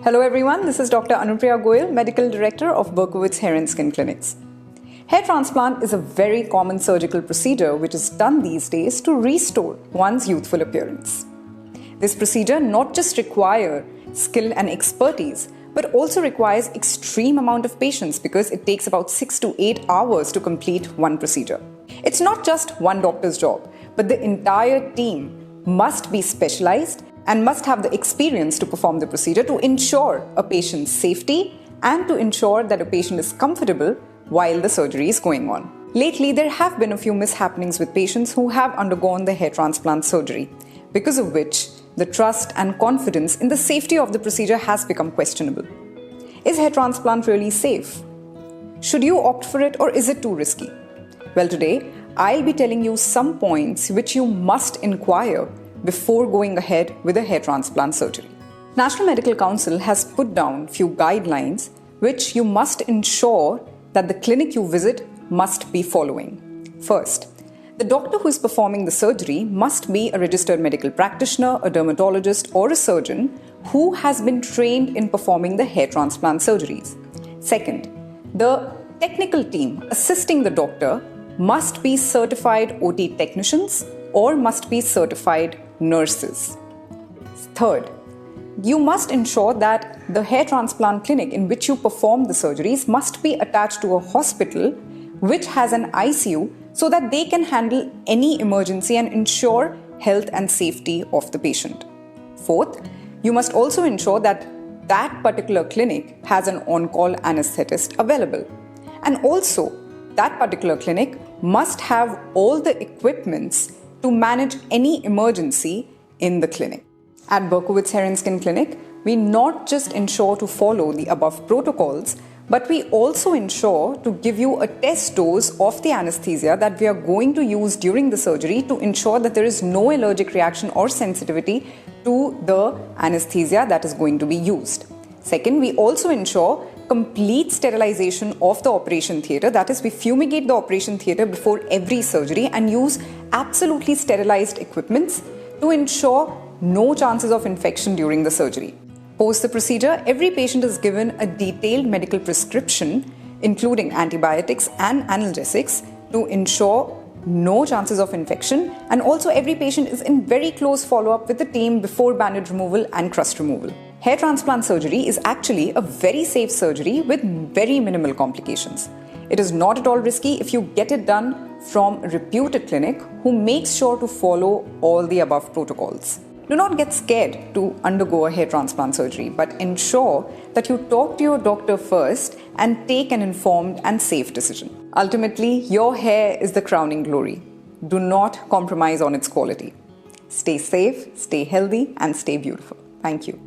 Hello everyone, this is Dr. Anupriya Goel, Medical Director of Berkowitz Hair and Skin Clinics. Hair transplant is a very common surgical procedure which is done these days to restore one's youthful appearance. This procedure not just requires skill and expertise, but also requires extreme amount of patience because it takes about 6 to 8 hours to complete one procedure. It's not just one doctor's job, but the entire team must be specialized and must have the experience to perform the procedure to ensure a patient's safety and to ensure that a patient is comfortable while the surgery is going on. Lately, there have been a few mishappenings with patients who have undergone the hair transplant surgery, because of which the trust and confidence in the safety of the procedure has become questionable. Is hair transplant really safe? Should you opt for it or is it too risky? Well, today, I'll be telling you some points which you must inquire before going ahead with a hair transplant surgery. National Medical Council has put down few guidelines which you must ensure that the clinic you visit must be following. First, the doctor who is performing the surgery must be a registered medical practitioner, a dermatologist, or a surgeon who has been trained in performing the hair transplant surgeries. Second, the technical team assisting the doctor must be certified OT technicians or must be certified nurses. Third, you must ensure that the hair transplant clinic in which you perform the surgeries must be attached to a hospital which has an ICU so that they can handle any emergency and ensure health and safety of the patient. Fourth, you must also ensure that that particular clinic has an on-call anesthetist available. And also, that particular clinic must have all the equipments to manage any emergency in the clinic. At Berkowitz Hair and Skin Clinic, we not just ensure to follow the above protocols, but we also ensure to give you a test dose of the anesthesia that we are going to use during the surgery to ensure that there is no allergic reaction or sensitivity to the anesthesia that is going to be used. Second, we also ensure complete sterilization of the operation theatre. That is, we fumigate the operation theatre before every surgery and use absolutely sterilized equipments to ensure no chances of infection during the surgery. Post the procedure, every patient is given a detailed medical prescription, including antibiotics and analgesics, to ensure no chances of infection, and also every patient is in very close follow-up with the team before bandage removal and crust removal. Hair transplant surgery is actually a very safe surgery with very minimal complications. It is not at all risky if you get it done from a reputed clinic who makes sure to follow all the above protocols. Do not get scared to undergo a hair transplant surgery, but ensure that you talk to your doctor first and take an informed and safe decision. Ultimately, your hair is the crowning glory. Do not compromise on its quality. Stay safe, stay healthy, and stay beautiful. Thank you.